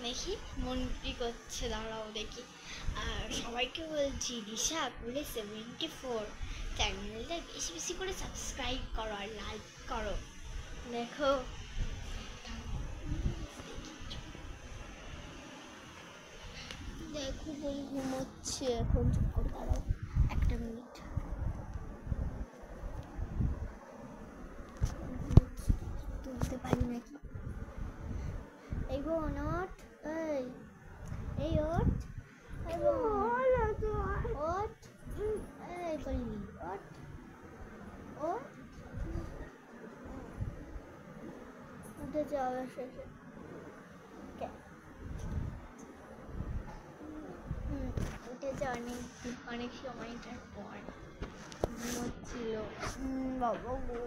দেখি মন কি করছে, দাঁড়াও দেখি। আর সবাইকে বলছি দিশা কুলে 74 চ্যানেলটা বেশি বেশি করে সাবস্ক্রাইব করো আর লাইক করো। দেখো দেখো বোন ঘুমোচ্ছে এখন, চুপ করে দাঁড়াও একটা মিনিট। তুলতে পারি নাকি? এই বোন ওঠ, এই ওঠ, এই বোন ওঠ, এই বললি ওঠ, ওঠ, উঠে যাওয়া শেষে উঠেছে অনেক সময়টার পর ঘুমোচ্ছিল বাবা গো।